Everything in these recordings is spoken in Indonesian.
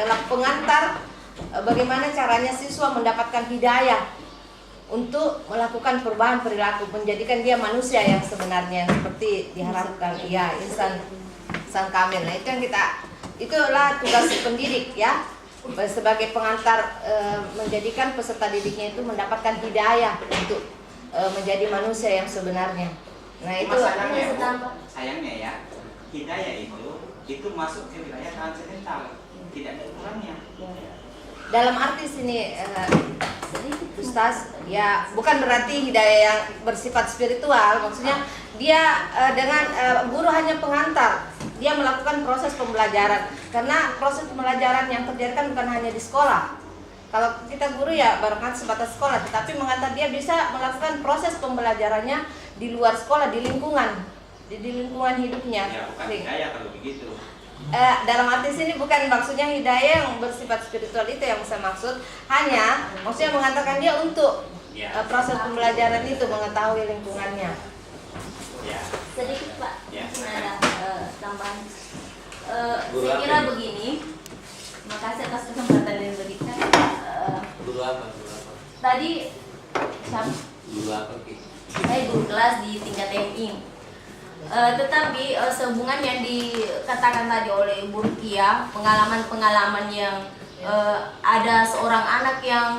adalah pengantar bagaimana caranya siswa mendapatkan hidayah untuk melakukan perubahan perilaku, menjadikan dia manusia yang sebenarnya seperti diharapkan, ya, insan kamil. Nah, itu yang itulah tugas pendidik, ya, sebagai pengantar, menjadikan peserta didiknya itu mendapatkan hidayah untuk menjadi manusia yang sebenarnya. Nah, itu sayangnya ya, hidayah itu masuk ke wilayah transendental, tidak ada ukurannya. Dalam arti sini, Ustaz, ya bukan berarti hidayah yang bersifat spiritual, maksudnya dia dengan guru hanya pengantar, dia melakukan proses pembelajaran, karena proses pembelajaran yang terjadi kan bukan hanya di sekolah. Kalau kita guru ya barangkali sebatas sekolah, tetapi mengantar dia bisa melakukan proses pembelajarannya di luar sekolah, di lingkungan hidupnya. Ya, bukan hidayah kalau begitu. Dalam arti sini bukan maksudnya hidayah yang bersifat spiritual itu yang saya maksud, hanya maksudnya mengantarkan dia untuk proses pembelajaran itu, mengetahui lingkungannya. Ya. Sedikit Pak, ya, ada tambahan. Saya kira begini, makasih atas kesempatan yang diberikan. Guru apa? Tadi siapa? Guru apa? Saya guru kelas di tingkat TNI. Tetapi sehubungan yang dikatakan tadi oleh Bu Rukia, pengalaman-pengalaman yang ada seorang anak yang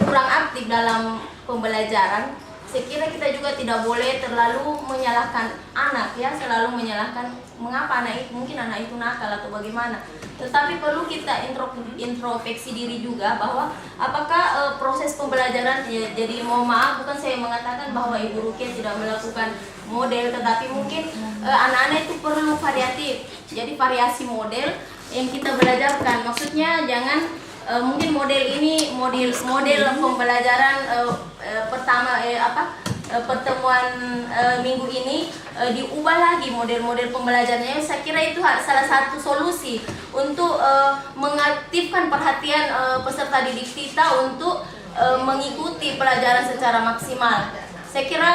kurang aktif dalam pembelajaran, saya kira kita juga tidak boleh terlalu menyalahkan anak, ya, selalu menyalahkan mengapa anak itu, mungkin anak itu nakal atau bagaimana. Tetapi perlu kita introspeksi diri juga bahwa apakah proses pembelajaran, ya, jadi mohon maaf, bukan saya mengatakan bahwa Ibu Rukia tidak melakukan model, tetapi mungkin anak-anak itu perlu variatif, jadi variasi model yang kita belajarkan. Maksudnya jangan mungkin model ini model pembelajaran pertama pertemuan minggu ini diubah lagi model-model pembelajarannya. Saya kira itu salah satu solusi untuk mengaktifkan perhatian peserta didik kita untuk mengikuti pelajaran secara maksimal. Saya kira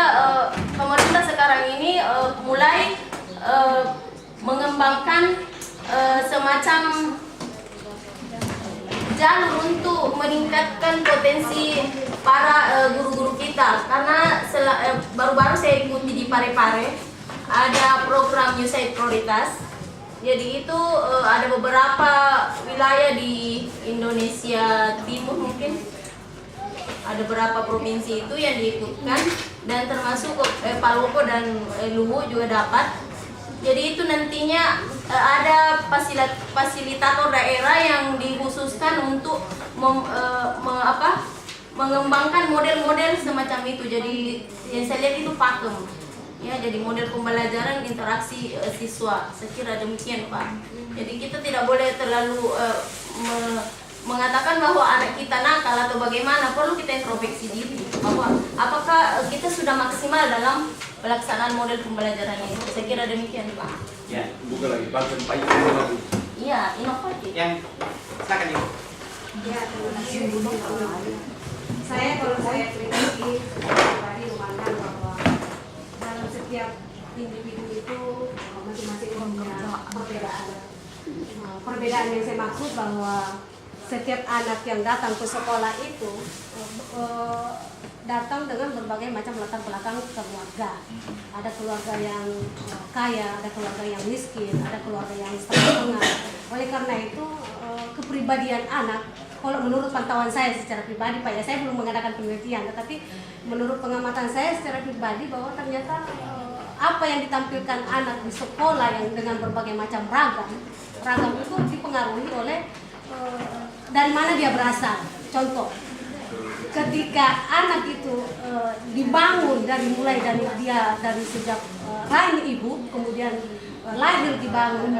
pemerintah sekarang ini mulai mengembangkan semacam jalur untuk meningkatkan potensi para guru-guru kita, karena baru-baru saya ikuti di Parepare ada program USAID prioritas. Jadi itu ada beberapa wilayah di Indonesia Timur, mungkin ada beberapa provinsi itu yang diikutkan, dan termasuk Palopo dan Luwu juga dapat. Jadi itu nantinya ada fasilitator daerah yang dikhususkan untuk mengembangkan model-model semacam itu. Jadi yang saya lihat itu pakem, ya, jadi model pembelajaran interaksi siswa. Saya kira demikian, Pak. Jadi kita tidak boleh terlalu mengatakan bahwa anak kita nakal atau bagaimana. Perlu kita introspeksi diri bahwa apakah kita sudah maksimal dalam pelaksanaan model pembelajaran ini. Saya kira demikian, Pak. Ya, Buka lagi, pakai lagi. Iya, inovatif. yang silakan Ibu. Ya, terima kasih. Kalau saya pribadi memandang bahwa dalam setiap individu itu masing-masing punya perbedaan. Perbedaan yang saya maksud bahwa setiap anak yang datang ke sekolah itu datang dengan berbagai macam latar belakang keluarga. Ada keluarga yang kaya, ada keluarga yang miskin, ada keluarga yang setengah-setengah. Oleh karena itu kepribadian anak, kalau menurut pantauan saya secara pribadi, Pak, ya, saya belum mengadakan penelitian, tetapi menurut pengamatan saya secara pribadi bahwa ternyata apa yang ditampilkan anak di sekolah yang dengan berbagai macam ragam itu dipengaruhi oleh dari mana dia berasal. Contoh, ketika anak itu dibangun mulai dari sejak rahim ibu, kemudian lahir dibangun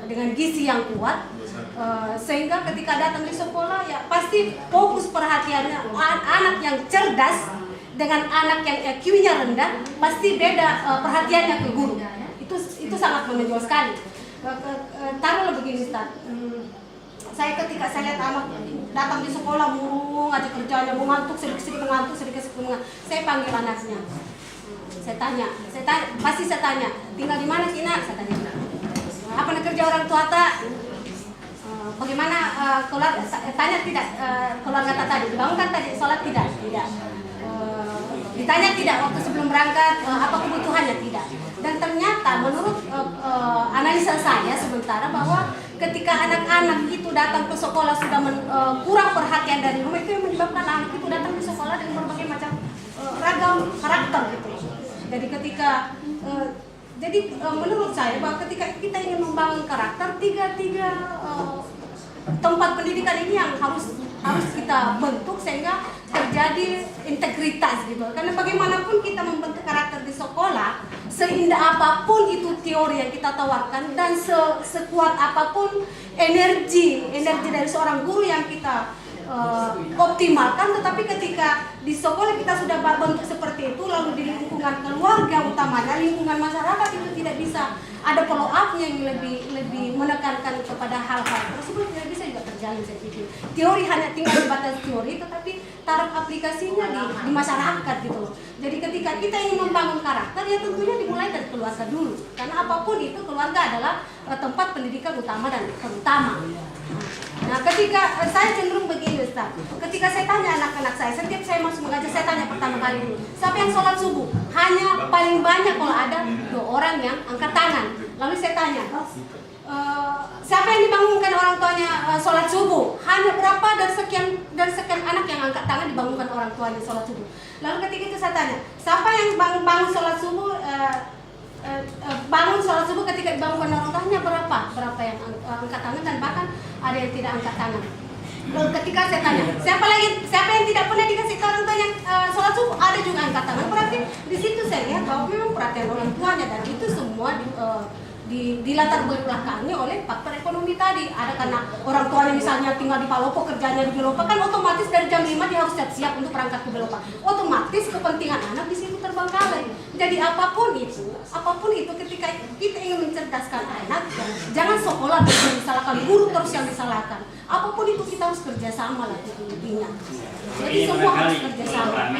dengan gizi yang kuat, sehingga ketika datang di sekolah ya pasti fokus perhatiannya anak yang cerdas dengan anak yang IQ-nya rendah, pasti beda perhatiannya ke guru. Itu sangat menonjol sekali. Taruhlah begini, Ustaz. Saya ketika saya lihat anak datang di sekolah murung aja kerjanya, mau ngantuk sedikit ngantuk, saya panggil anaknya. Saya tanya, pasti saya tanya, tinggal di mana Tina? Saya tanya, apa nak kerja orang tua tak? bagaimana keluarga, tanya tidak keluarga tadi dibangunkan tadi sholat tidak ditanya tidak waktu sebelum berangkat apa kebutuhannya tidak. Dan ternyata menurut analisa saya sementara bahwa ketika anak-anak itu datang ke sekolah sudah kurang perhatian dari rumah, itu yang menyebabkan anak itu datang ke sekolah dengan berbagai macam ragam karakter gitu. Jadi ketika menurut saya bahwa ketika kita ingin membangun karakter, tiga tempat pendidikan ini yang harus kita bentuk sehingga terjadi integritas gitu. Karena bagaimanapun kita membentuk karakter di sekolah, seindah apapun itu teori yang kita tawarkan dan sekuat apapun energi dari seorang guru yang kita optimalkan, tetapi ketika di sekolah kita sudah bentuk seperti itu, lalu di lingkungan keluarga utamanya, lingkungan masyarakat itu tidak bisa ada follow up-nya yang lebih menekankan kepada hal-hal tersebut, tidak bisa juga terjalin saya pikir. Teori hanya tinggal di batas teori, tetapi taraf aplikasinya di masyarakat gitu loh. Jadi ketika kita ingin membangun karakter, ya tentunya dimulai dari keluarga dulu, karena apapun itu keluarga adalah tempat pendidikan utama dan terutama. Nah, ketika saya cenderung begini Ustaz, ketika saya tanya anak-anak saya, setiap saya masuk mengajar saya tanya pertama kali dulu, siapa yang sholat subuh? Hanya paling banyak kalau ada 2 orang yang angkat tangan. Lalu saya tanya, siapa yang dibangunkan orang tuanya sholat subuh? Hanya berapa dari sekian anak yang angkat tangan dibangunkan orang tuanya sholat subuh. Lalu ketika itu saya tanya, siapa yang bangun sholat subuh? Bangun sholat subuh ketika dibangunkan orang tuanya berapa yang angkat tangan, dan bahkan ada yang tidak angkat tangan. Lalu ketika saya tanya, siapa yang tidak pernah dikasih tahu orang tuanya sholat subuh, ada juga angkat tangan. Berarti di situ saya lihat bahwa memang perhatian orang tuanya, dan itu semua dilatar belakangi oleh faktor ekonomi tadi. Ada karena orang tuanya misalnya tinggal di Palopo, kerjanya di Belopa, kan otomatis dari jam 5 dia harus siap-siap untuk berangkat ke Belopa. Otomatis kepentingan anak di situ terbengkalai. Jadi apapun itu ketika kita ingin mencerdaskan anak, jangan sekolah terus yang disalahkan, guru terus yang disalahkan. Apapun itu kita harus kerjasama lah intinya. Jadi semua harus kerjasama.